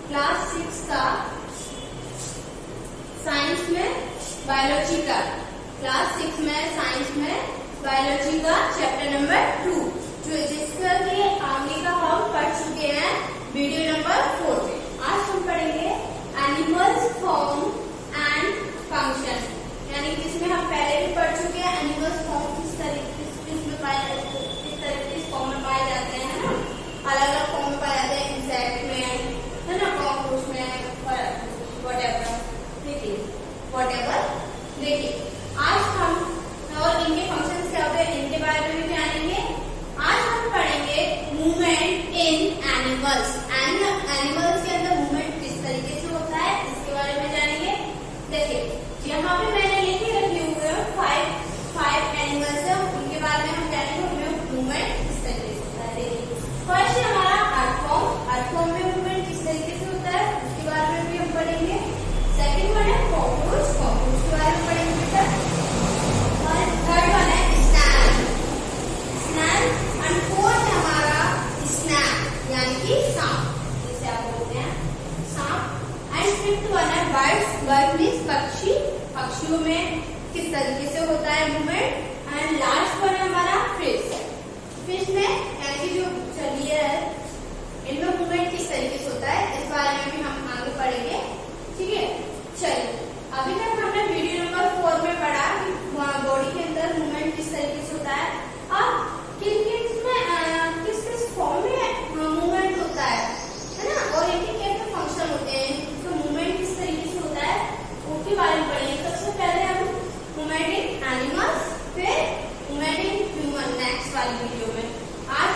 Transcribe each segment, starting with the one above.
Class 6 का science में biology का, क्लास 6 में साइंस में बायोलॉजी का चैप्टर नंबर 2, जो जिसका कि आगे का हम पढ़ चुके हैं वीडियो नंबर 4 में। आज हम पढ़ेंगे एनिमल्स फॉर्म एंड फंक्शन, यानी कि जिसमें हम पहले भी पढ़ चुके हैं एनिमल्स फॉर्म किस तरीके किस फॉर्म में पाए जाते हैं, है ना, अलग अलग फॉर्म में पाए जाते हैं, इंसेक्ट में, है ना, कॉकरोच में, वॉटेवर। देखिए आज हम और इनके फंक्शंस क्या होते हैं इनके बारे में भी जानेंगे। आज हम पढ़ेंगे मूवमेंट इन एनिमल्स, एनिमल्स के अंदर मूवमेंट किस तरीके से होता है इसके बारे में जानेंगे। देखिए यहाँ पे मैंने लिखे रखे हुए हैं फाइव एनिमल्स है, उनके बारे में हम जानेंगे उनमें मूवमेंट किस तरीके से होता है। देखिए फर्स्ट है हमारा अर्थवॉर्म में मूवमेंट किस तरीके से होता है उसके बारे में भी हम पढ़ेंगे। सेकंड वन है कॉकरोच के बारे में पढ़ेंगे बेटा। थर्ड वन है स्नैल एंड फोर्थ है हमारा स्नैक यानी कि सांप, जिसे आप बोलते हैं सांप। एंड फिफ्थ वन है बर्ड मीन्स पक्षी, पक्षियों में किस तरीके से होता है मूवमेंट। एंड लास्ट वन है हमारा फिश में यानी कि जो जलीय है इनमें मूवमेंट किस तरीके से होता है इस बारे में भी हम आगे पढ़ेंगे। ठीक है, चलिए अभी तक हमने वीडियो नंबर 4 में पढ़ा कि बॉडी के अंदर मूवमेंट किस तरीके से होता है। अब किस फॉर्म में मूवमेंट होता है ना, और इनके क्या फंक्शन होते हैं, तो मूवमेंट किस तरीके से होता है उसके बारे में पढ़ेंगे। सबसे पहले हम मूवमेंट इन एनिमल्स, फिर मूवमेंट इन ह्यूमन नेक्स्ट वाली वीडियो में। आज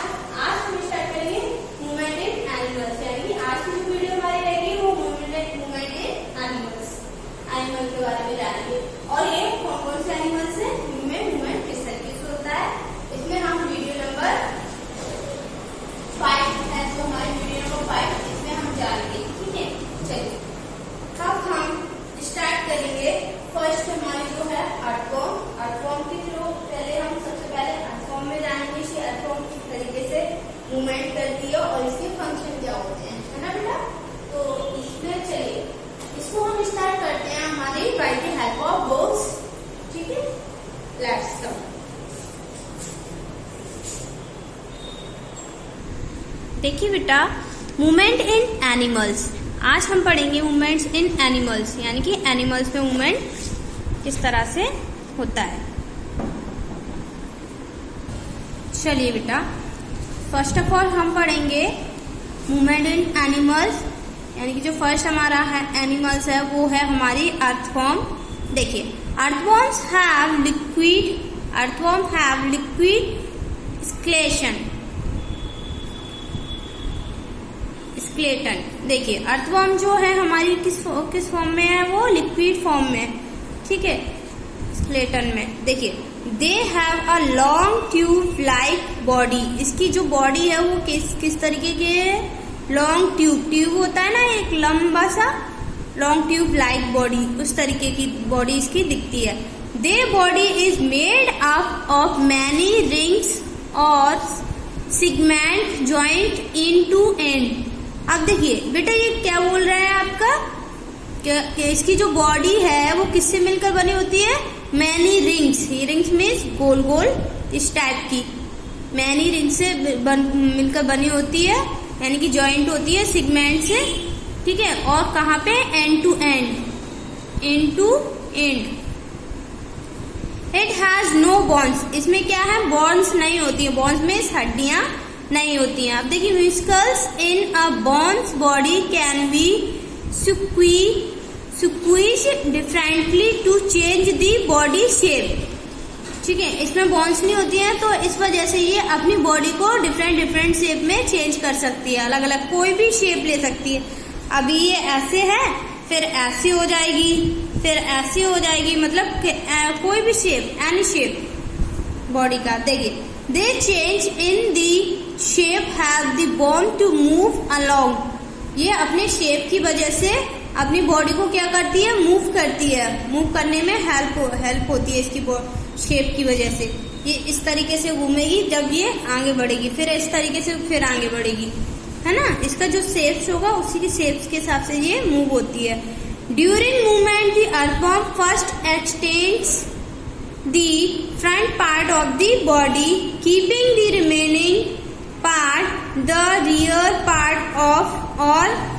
हम स्टार्ट करेंगे मूवमेंट इन एनिमल्स, यानी कि आज की जो वीडियो हमारी रहेगी वो मूवमेंट इन एनिमल के बारे में जानेंगे। और ये कौन से एनिमल्स है जिनमें मूवमेंट किस तरीके से होता है, इसमें हम वीडियो नंबर 5 है, तो हमारी वीडियो नंबर 5 इसमें हम जानेंगे। ठीक है, चलिए अब हम स्टार्ट करेंगे। फर्स्ट हमारी जो है अर्थवॉर्म की, जो पहले हम सबसे पहले अर्थवॉर्म में जानेंगे कि अर्थवॉर्म किस तरीके से मूवमेंट करती है और इसके फंक्शन क्या होते हैं, है ना बेटा। तो इसमें चलिए इसको हम स्टार्ट करते हैं हमारी by the help of books. ठीक है, लेट्स गो। देखिए बेटा मूवमेंट इन एनिमल्स, आज हम पढ़ेंगे मूवमेंट्स इन एनिमल्स, यानी कि एनिमल्स में मूवमेंट किस तरह से होता है। चलिए बेटा फर्स्ट ऑफ ऑल हम पढ़ेंगे मूवमेंट इन एनिमल्स, यानी कि जो फर्स्ट हमारा है एनिमल्स है वो है हमारी अर्थवॉर्म। देखिए अर्थवॉर्म्स हैव लिक्विड स्केलेटन। देखिए अर्थवॉर्म जो है हमारी किस फॉर्म में है, वो लिक्विड फॉर्म में है। ठीक है, स्केलेटन में। देखिए they have a long tube like body, इसकी जो बॉडी है वो किस तरीके की है, लॉन्ग ट्यूब होता है ना, एक लंबा सा लॉन्ग ट्यूब लाइक बॉडी, उस तरीके की बॉडी इसकी दिखती है। The body is made up of many rings और segment joint in to end. अब देखिए बेटा ये क्या बोल रहा है आपका कि इसकी जो बॉडी है वो किससे मिलकर बनी होती है, मैनी रिंग्स। ये रिंग्स मीन्स गोल गोल इस टाइप की मैनी रिंग से मिलकर बनी होती है, यानी कि जॉइंट होती है सेगमेंट से। ठीक है, और कहाँ पे, end to end. It has no bones, इसमें क्या है, बोन्स नहीं होती है, बोन्स में हड्डियां नहीं होती हैं। अब देखिए muscles in a bones body can be squeeze differently to change the body shape. ठीक है, इसमें बोन्स नहीं होती हैं तो इस वजह से ये अपनी बॉडी को डिफरेंट शेप में चेंज कर सकती है, अलग अलग कोई भी शेप ले सकती है। अभी ये ऐसे है, फिर ऐसी हो जाएगी, फिर ऐसी हो जाएगी, मतलब कोई भी शेप, एनी शेप बॉडी का। देखिए they change in the shape have the bone to move along, ये अपने शेप की वजह से अपनी बॉडी को क्या करती है, मूव करती है, मूव करने में हेल्प होती है इसकी शेप की वजह से। ये इस तरीके से घूमेगी जब ये आगे बढ़ेगी, फिर इस तरीके से फिर आगे बढ़ेगी। है ना, इसका जो शेप्स होगा उसी के शेप्स के हिसाब से ये मूव होती है। During movement the earthworm first x tends the front part of the body keeping the remaining part the rear part of और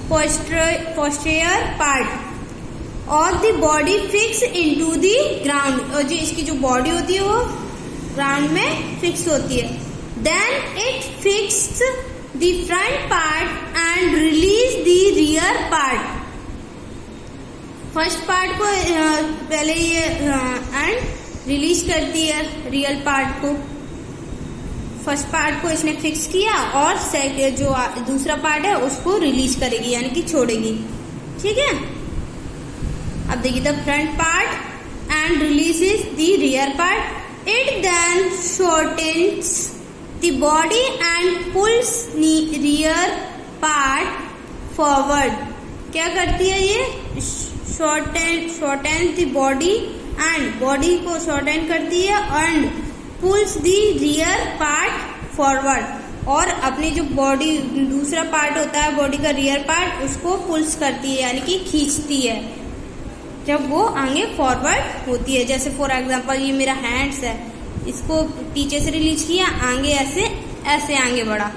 posterior part और the body fix into the ground, और जो इसकी जो बॉडी होती है वो ग्राउंड में फिक्स होती है। Then it fix the front part and release the rear part. First part को पहले ये एंड रिलीज करती है रियल पार्ट को। फर्स्ट पार्ट को इसने फिक्स किया और जो दूसरा पार्ट है उसको रिलीज करेगी, यानी कि छोड़ेगी। ठीक है, अब देखिए the front part and releases the rear part. It then shortens the body and pulls rear part forward. क्या करती है ये? Shorten the body and body को शॉर्टेन करती है and pulls the rear part forward, और अपनी जो बॉडी दूसरा पार्ट होता है बॉडी का रियर पार्ट उसको पुल्स करती है, यानी कि खींचती है जब वो आगे फॉरवर्ड होती है। जैसे फॉर एग्जांपल ये मेरा हैंड्स है, इसको पीछे से रिलीज किया, आगे ऐसे ऐसे आगे बढ़ा।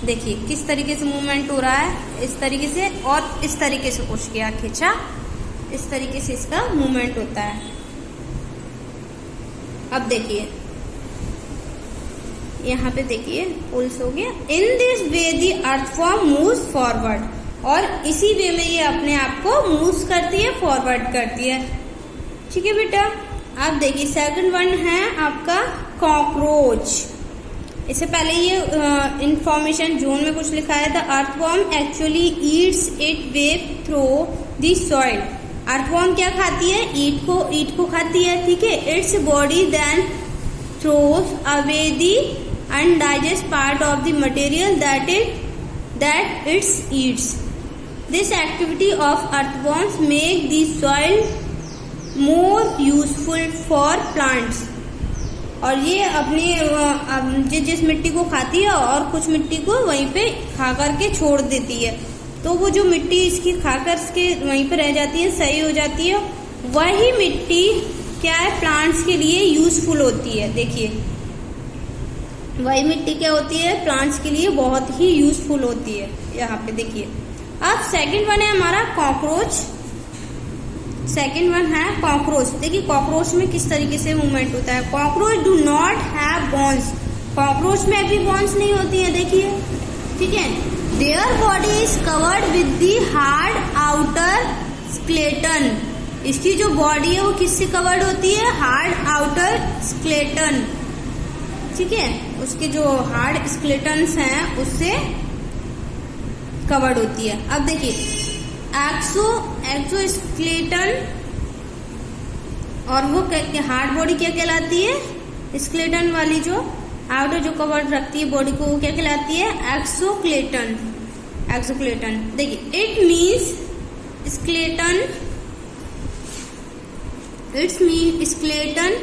देखिए किस तरीके से मूवमेंट हो रहा है, इस तरीके से और इस तरीके से पुश किया, खींचा, इस तरीके से इसका मूवमेंट होता है। अब देखिए यहाँ पे देखिए पुल्स हो गया। In this way the earthworm moves forward, और इसी वे में ये अपने आप को मूव करती है, फॉरवर्ड करती है। ठीक है बेटा, अब देखिए सेकंड वन है आपका कॉकरोच। इससे पहले ये इंफॉर्मेशन जोन में कुछ लिखा है, the earthworm actually eats it way through the soil. Earthworm क्या खाती है? ईट को खाती है। ठीक है, its body then throws away the undigest part of the material that it eats. This activity of earthworms make the soil more useful for plants. और ये अपनी जिस मिट्टी को खाती है और कुछ मिट्टी को वहीं पे खा करके छोड़ देती है, तो वो जो मिट्टी इसकी खाकर इसके वहीं पे रह जाती है, सही हो जाती है, वही मिट्टी क्या है? प्लांट्स के लिए यूजफुल होती है। देखिए वही मिट्टी क्या होती है? प्लांट्स के लिए बहुत ही यूजफुल होती है। यहाँ पे देखिए, अब सेकंड वन है हमारा कॉकरोच। सेकंड वन है कॉकरोच। देखिए कॉकरोच में किस तरीके से मूवमेंट होता है। Cockroach do not have bones. Cockroach में भी बोन्स नहीं होती है, देखिए। ठीक है, their body is covered with the hard outer skeleton. इसकी जो बॉडी है वो किससे कवर्ड होती है? Hard outer skeleton. ठीक है, उसके जो हार्ड स्केलेटन्स हैं उससे कवर्ड होती है। अब देखिए एक्सो स्केलेटन, और वो हार्ड बॉडी क्या कहलाती है? स्केलेटन वाली जो आउटर जो कवर्ड रखती है बॉडी को, वो क्या कहलाती है? एक्सोस्केलेटन। एक्सोस्केलेटन। देखिए it means skeleton, it's mean skeleton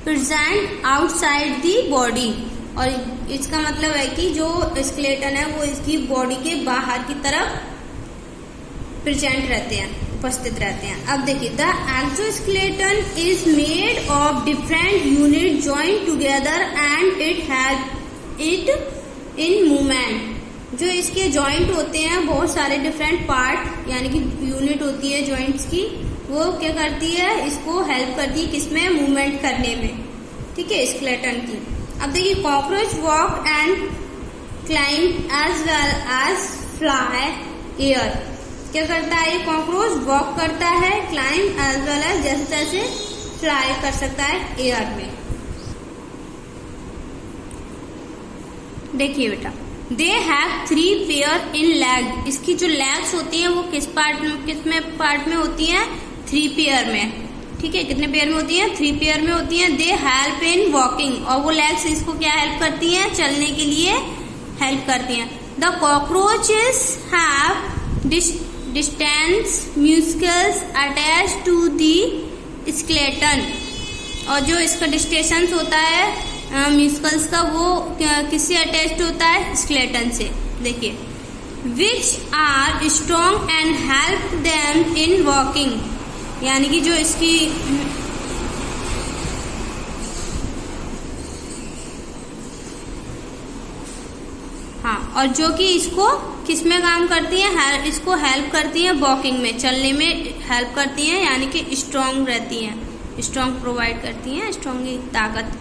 present outside the body. और इसका मतलब है कि जो स्केलेटन है वो इसकी बॉडी के बाहर की तरफ प्रेजेंट रहते हैं, उपस्थित रहते हैं। अब देखिए the exoskeleton is made of different unit joint together and it has it in movement. जो इसके जॉइंट होते हैं बहुत सारे डिफरेंट पार्ट, यानी कि यूनिट होती है जॉइंट्स की, वो क्या करती है? इसको हेल्प करती है किसमें? मूवमेंट करने में। ठीक है, स्केलेटन की। अब देखिए cockroach walk and climb as well as fly air. क्या करता है ये कॉकरोच? वॉक करता है, क्लाइंब एज वेल एज जैसे तैसे फ्लाई कर सकता है एयर में। देखिए बेटा, they have 3 pair in leg. इसकी जो लेग्स होती हैं वो किस पार्ट में होती हैं? 3 पेयर में। ठीक है, कितने पेयर में होती हैं? 3 पेयर में होती हैं। दे हेल्प इन वॉकिंग, और वो लेग्स इसको क्या हेल्प करती हैं? चलने के लिए हेल्प करती हैं। The cockroaches have distance muscles attach to the skeleton, और जो इसका डिस्टेंस होता है म्यूस्कल्स का वो किससे अटैच्ड होता है? स्केलेटन से। देखिए which are strong and help them in walking, यानी कि जो इसकी और जो कि इसको किसमें काम करती है, इसको हेल्प करती है वॉकिंग में, चलने में हेल्प करती हैं, यानी कि स्ट्रॉन्ग रहती हैं, स्ट्रॉन्ग प्रोवाइड करती हैं, स्ट्रॉन्ग की ताकत।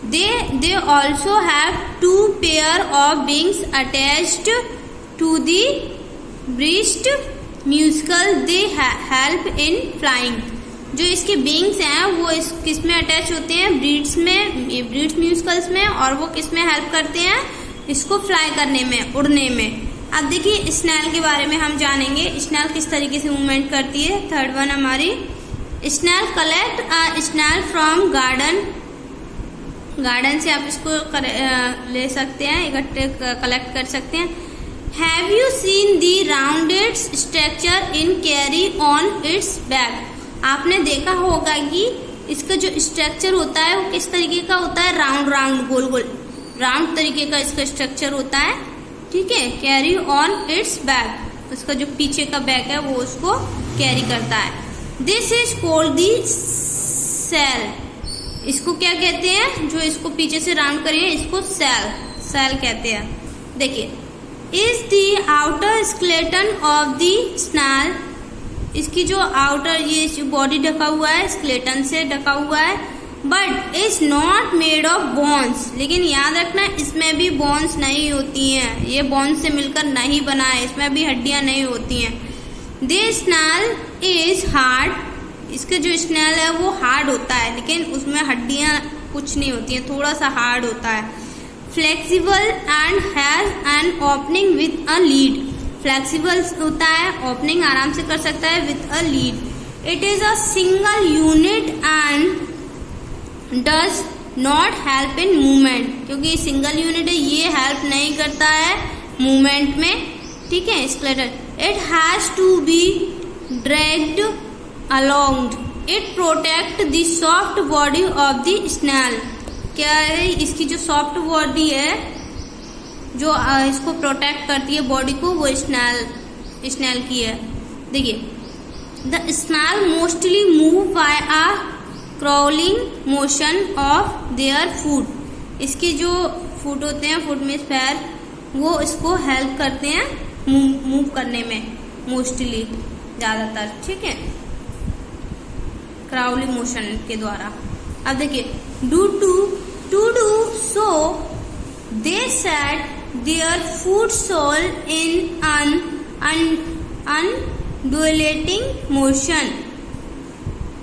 They also have 2 pair of wings attached to the breast musical, they help in flying. जो इसके विंग्स हैं वो किस में अटैच होते हैं, ब्रीड्स में, ब्रीड्स म्यूजिकल्स में, और वो किस में हेल्प करते हैं, इसको फ्लाई करने में, उड़ने में। अब देखिए स्नेल के बारे में हम जानेंगे, स्नेल किस तरीके से मूवमेंट करती है। थर्ड वन हमारी, snail collect a snail from garden, garden से आप इसको ले सकते हैं, इकट्ठे कलेक्ट कर सकते हैं। Have you seen the rounded structure in carry on it's back, आपने देखा होगा कि इसका जो स्ट्रक्चर होता है वो किस तरीके का होता है, राउंड राउंड, गोल गोल राउंड तरीके का इसका स्ट्रक्चर होता है, ठीक है। कैरी ऑन इट्स बैक, उसका जो पीछे का बैक है वो उसको कैरी करता है। This is called the shell, इसको क्या कहते हैं, जो इसको पीछे से राउंड करें इसको सेल, सेल कहते हैं। देखिए, is the outer skeleton of the snail, इसकी जो आउटर ये जो बॉडी ढका हुआ है स्केलेटन से ढका हुआ है, but is not made of bones, लेकिन याद रखना इसमें भी बोन्स नहीं होती हैं, ये बोन्स से मिलकर नहीं बना है, इसमें भी हड्डियां नहीं होती हैं। दिस स्नेल इज हार्ड, इसका जो स्नेल है वो हार्ड होता है, लेकिन उसमें हड्डियां कुछ नहीं होती हैं, थोड़ा सा हार्ड होता है। Flexible and has an opening with a lead, flexible होता है, ओपनिंग आराम से कर सकता है with a lead. It is a single unit and does not help in movement, क्योंकि सिंगल यूनिट है ये हेल्प नहीं करता है मूवमेंट में, ठीक है। Skeleton it has to be dragged along, it protect the soft body of the snail, क्या है इसकी जो सॉफ्ट बॉडी है जो इसको प्रोटेक्ट करती है बॉडी को, वो स्नेल की है। देखिए, the snail mostly move by a crawling motion of their foot, इसके जो फुट होते हैं, फुट में पैर, वो इसको हेल्प करते हैं मूव करने में, मोस्टली ज्यादातर, ठीक है, क्राउलिंग मोशन के द्वारा। अब देखिए, to do so they set their foot sole in undulating motion.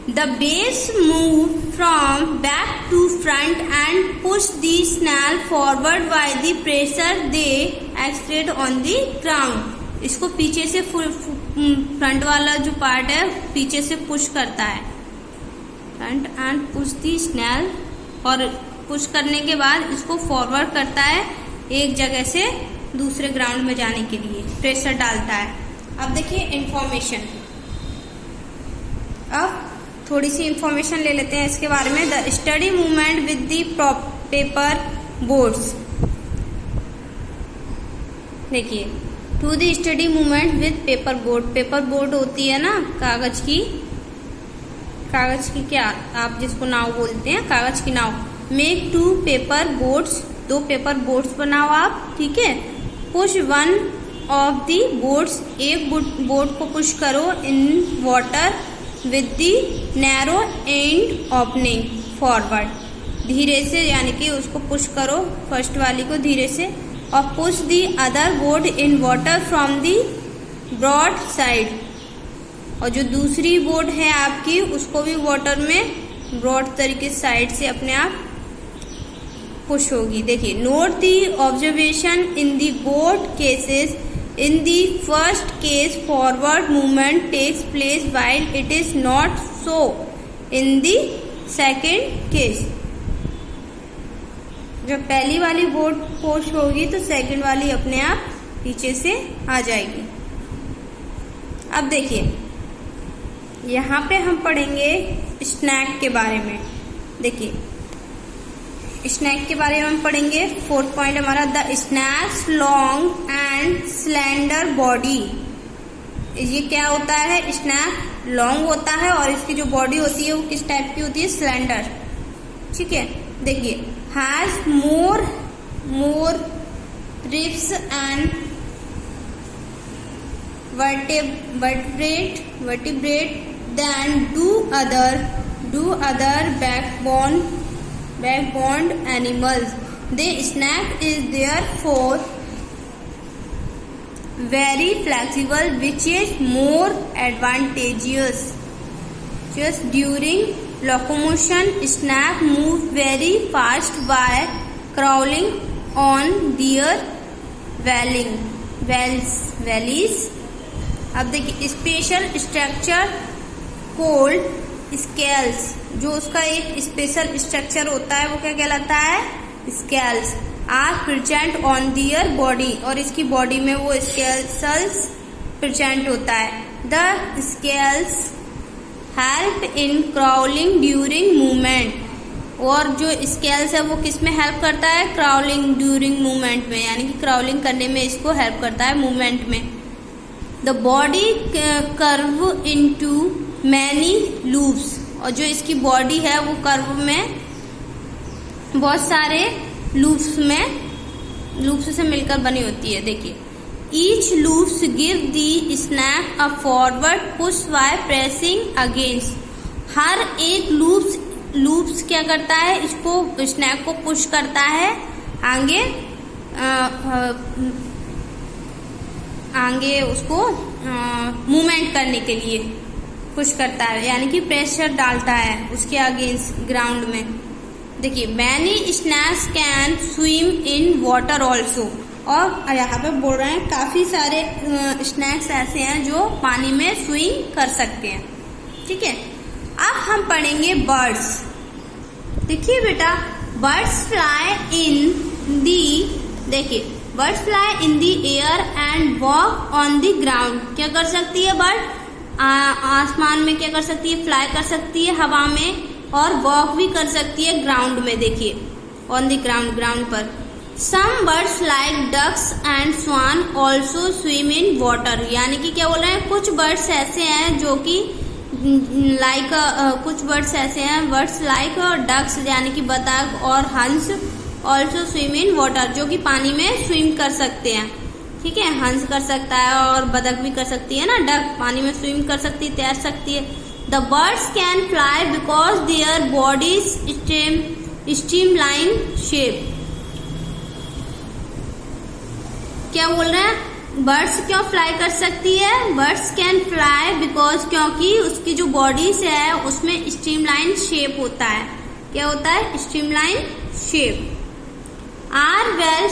The base move from back to front and push the snail forward by the pressure they exert on the ground. इसको पीछे से front वाला जो part है पीछे से push करता है, front end push the snail, और पुश करने के बाद इसको फॉरवर्ड करता है एक जगह से दूसरे ग्राउंड में जाने के लिए, प्रेशर डालता है। अब देखिए इंफॉर्मेशन, अब थोड़ी सी इंफॉर्मेशन ले लेते हैं इसके बारे में। The study movement with the paper boards, देखिए, to the study movement with paper board, paper board होती है ना कागज की क्या आप जिसको नाव बोलते हैं, कागज की नाव। Make 2 paper boards, 2 paper boards बनाओ आप, ठीक है। पुश 1 ऑफ दी बोर्ड्स, एक बोर्ड को पुश करो in water with the narrow end opening forward, धीरे से, यानी कि उसको पुश करो फर्स्ट वाली को धीरे से, और push the other board in water from the broad side, और जो दूसरी बोर्ड है आपकी उसको भी वाटर में ब्रॉड तरीके साइड से अपने आप पुश होगी। देखिए, note the observation in the both cases. In the first case, forward movement takes place while it is not so in the second case. जब पहली वाली बोर्ड पुश होगी तो सेकंड वाली अपने आप पीछे से आ जाएगी। अब देखिए, यहाँ पे हम पढ़ेंगे स्नैक के बारे में। देखिए, स्नैक के बारे में हम पढ़ेंगे। 4th पॉइंट हमारा, the snacks long and slender body. ये क्या होता है, स्नैक लॉन्ग होता है और इसकी जो बॉडी होती है वो किस टाइप की होती है, स्लेंडर। ठीक है, देखिए, has more ribs and vertebrate than do other backboned animals. The snack is therefore very flexible, which is more advantageous. Just during locomotion, snack move very fast by crawling on their valleys. अब देखिए, special structure cold scales, जो उसका एक special structure होता है वो क्या कहलाता है, scales, are present on their body, और इसकी बॉडी में वो स्केल्स प्रेजेंट होता है। The scales help in crawling during movement, और जो स्केल्स है वो किस में हेल्प करता है, क्राउलिंग ड्यूरिंग मूवमेंट में, यानी कि क्राउलिंग करने में इसको हेल्प करता है मूवमेंट में। The body curve into many loops, और जो इसकी बॉडी है वो कर्व में बहुत सारे लूप्स से मिलकर बनी होती है। देखिए, each loops give the snake a forward push by pressing against. हर एक लूप्स क्या करता है, इसको स्नैक को पुश करता है आगे उसको मूवमेंट करने के लिए पुश करता है, यानी कि प्रेशर डालता है उसके अगेंस्ट ग्राउंड में। देखिए, many snacks can swim in water also, और यहाँ पे बोल रहे हैं काफी सारे स्नैक्स ऐसे हैं जो पानी में स्विम कर सकते हैं। ठीक है, अब हम पढ़ेंगे बर्ड्स। देखिए बेटा, birds fly in the air and walk on the ground. क्या कर सकती है बर्ड, आसमान में क्या कर सकती है, फ्लाई कर सकती है हवा में, और वॉक भी कर सकती है ग्राउंड में। देखिए, ऑन दी ग्राउंड पर। Some birds like ducks and swan also swim in water, यानी कि क्या बोल रहे हैं, कुछ बर्ड्स ऐसे हैं जो कि कुछ बर्ड्स ऐसे हैं, बर्ड्स लाइक डक्स यानी कि बतख और हंस, ऑल्सो स्विम इन वाटर, जो कि पानी में स्विम कर सकते हैं। ठीक है, हंस कर सकता है और बतख भी कर सकती है ना, डक पानी में स्विम कर सकती है, तैर सकती है। The birds can fly because their bodies streamline shape. क्या बोल रहे हैं, बर्ड्स क्यों फ्लाई कर सकती है, बर्ड्स कैन फ्लाई बिकॉज, क्योंकि उसकी जो बॉडीज है उसमें स्ट्रीमलाइन शेप होता है। क्या होता है, streamline shape. Are well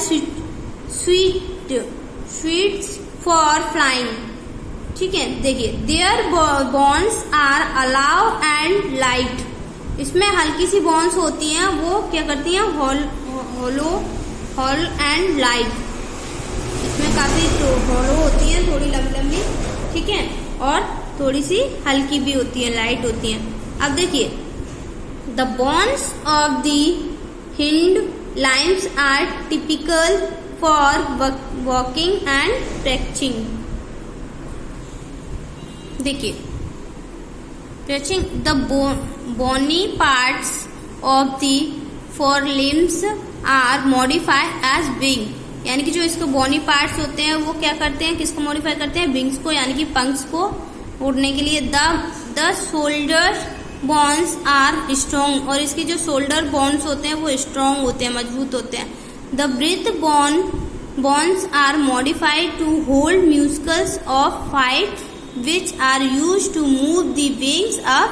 suits for flying. ठीक है, देखिए, their bones are hollow and light, इसमें हल्की सी बोन्स होती हैं, वो क्या करती हैं, हॉल एंड लाइट, इसमें काफी हॉलो होती है, थोड़ी लंबी, ठीक है, और थोड़ी सी हल्की भी होती है, लाइट होती है। अब देखिए, the bones of the hind limbs are typical for walking and stretching. देखिए, stretching, the bony parts of the fore limbs are modified as wing, यानी कि जो इसके बोनी पार्ट्स होते हैं वो क्या करते हैं, किसको मॉडिफाई करते हैं, विंग्स को, यानी कि पंख्स को उड़ने के लिए। The shoulder bones are strong, और इसके जो शोल्डर बोन्स होते हैं वो स्ट्रॉन्ग होते हैं, मजबूत होते हैं। The breast bones are modified to hold muscles of flight which are used to move the wings up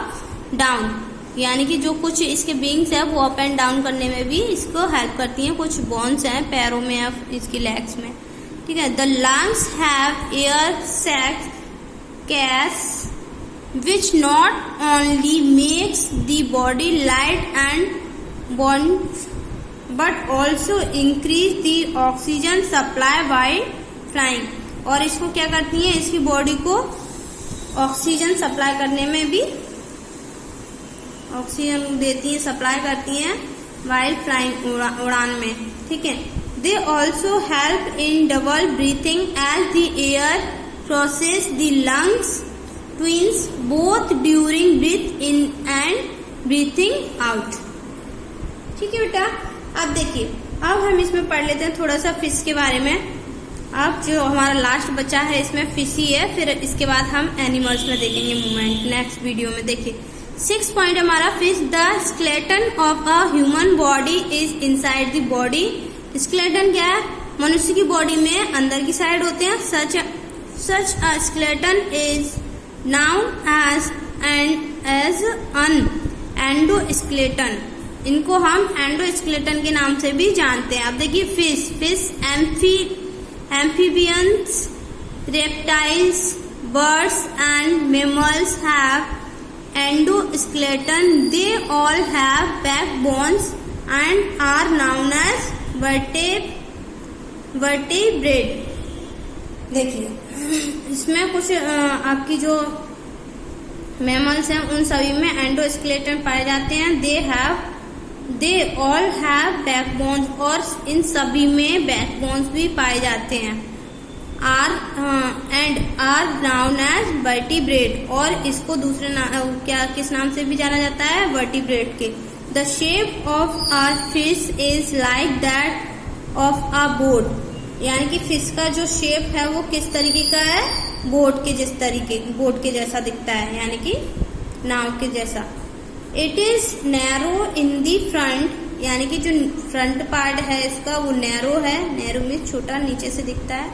down, यानी कि जो कुछ इसके विंग्स है वो अप एंड डाउन करने में भी इसको हेल्प करती हैं। कुछ बोन्स हैं पैरों में या इसकी लेग्स में। ठीक है, the lungs have air sac case which not only makes the body light and buoyant but also increase the oxygen supply while flying, और इसको क्या करती हैं, इसकी बॉडी को ऑक्सीजन सप्लाई करने में भी ऑक्सीजन देती हैं, सप्लाई करती हैं वाइल फ्लाइंग, उड़ान में, ठीक है। They also help in double breathing as the air process the lungs twins both during breath in and breathing out, ठीक है बेटा। अब देखिए, अब हम इसमें पढ़ लेते हैं थोड़ा सा फिश के बारे में। अब जो हमारा लास्ट बचा है इसमें फिश ही है, फिर इसके बाद हम एनिमल्स में देखेंगे मूवमेंट नेक्स्ट वीडियो में। देखिए 6 पॉइंट हमारा fish. The skeleton of a human body is inside the body. Skeleton क्या है? मनुष्य की बॉडी में अंदर की साइड होते हैं। Such a skeleton is known as an endoskeleton. इनको हम एंडोस्केलेटन के नाम से भी जानते हैं। अब देखिए fish amphibians, reptiles, birds and mammals have endoskeleton. They all have backbones and are known as vertebrate. देखिए इसमें कुछ आपकी जो मैमल्स हैं उन सभी में एंडोस्केलेटन पाए जाते हैं। दे ऑल हैव बैकबोन्स, और इन सभी में बैकबोन्स भी पाए जाते हैं। आर नाउन एज वर्टिब्रेट, और इसको दूसरे किस नाम से भी जाना जाता है? वर्टिब्रेट के। The shape of a fish is like that of a boat, यानी कि फिश का जो शेप है वो किस तरीके का है? बोट के जैसा दिखता है, यानी कि नाव के जैसा। It is narrow in the front, यानी कि जो फ्रंट पार्ट है इसका वो नैरो है, नैरो में छोटा नीचे से दिखता है।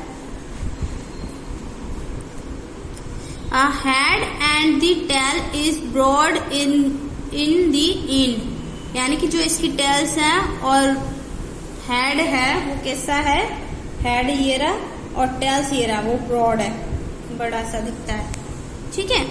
A head and the tail is broad in the end, यानी कि जो इसकी टेल्स है और हेड है वो कैसा है? हेड ये रहा और टेल्स ये रहा, वो ब्रॉड है, बड़ा सा दिखता है, ठीक है।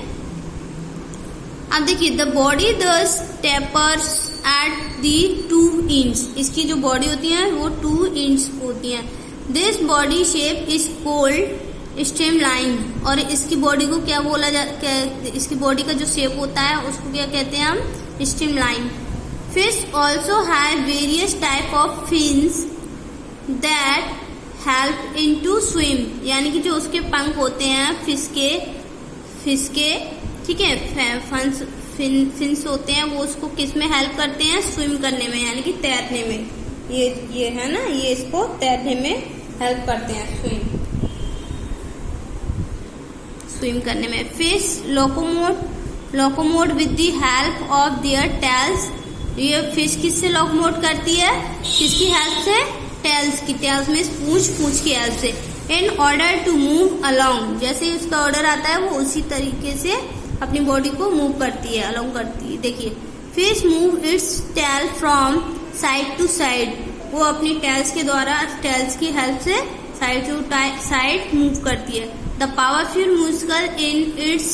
अब देखिए द बॉडी दस टेपर्स एट दी 2 इंच, इसकी जो बॉडी होती है वो 2 इंच होती है। This body shape is called streamline, और इसकी बॉडी को क्या बोला इसकी बॉडी का जो शेप होता है उसको क्या कहते हैं हम? Streamline. Fish also have various type of fins that help in to swim, यानी कि जो उसके पंख होते हैं फिश के ठीक है, फिन्स होते हैं, वो उसको किस में हेल्प करते हैं? स्विम करने में, यानी कि तैरने में। ये है ना, ये इसको तैरने में हेल्प करते हैं, स्विम करने में। Fish locomote with the help of their tales. ये फिश किससे लोकोमोट करती है? किसकी हेल्प से? टेल्स में पूंछ की हेल्प से। In order to move along, जैसे ही उसका ऑर्डर आता है वो उसी तरीके से अपनी बॉडी को मूव करती है, अलोंग करती है। देखिए fish move its tail from side to side, वो अपनी टेल्स के द्वारा, टेल्स की हेल्प से साइड टू साइड मूव करती है। The powerful musical in its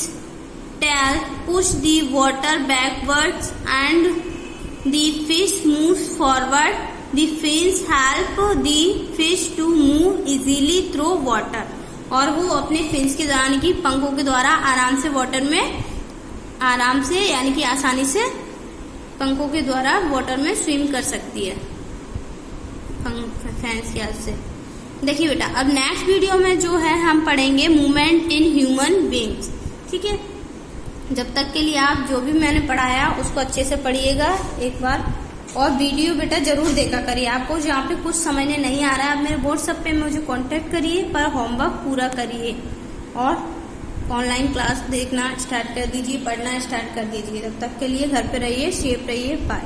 tail push the water backwards and the fish moves forward. The fins help the fish to move easily through water, और वो अपने fins के यानी कि पंखों के द्वारा आराम से वाटर में यानी कि आसानी से पंखों के द्वारा वाटर में स्विम कर सकती है फैंस की हेल्प से। देखिए बेटा अब नेक्स्ट वीडियो में जो है हम पढ़ेंगे मूवमेंट इन ह्यूमन बींग्स, ठीक है। जब तक के लिए आप जो भी मैंने पढ़ाया उसको अच्छे से पढ़िएगा एक बार, और वीडियो बेटा जरूर देखा करिए। आपको जहाँ पे कुछ समझने नहीं आ रहा है आप मेरे व्हाट्सएप पे मुझे कांटेक्ट करिए, पर होमवर्क पूरा करिए और ऑनलाइन क्लास देखना स्टार्ट कर दीजिए, पढ़ना स्टार्ट कर दीजिए। तब तक के लिए घर पे रहिए, सेफ रहिए, बाय।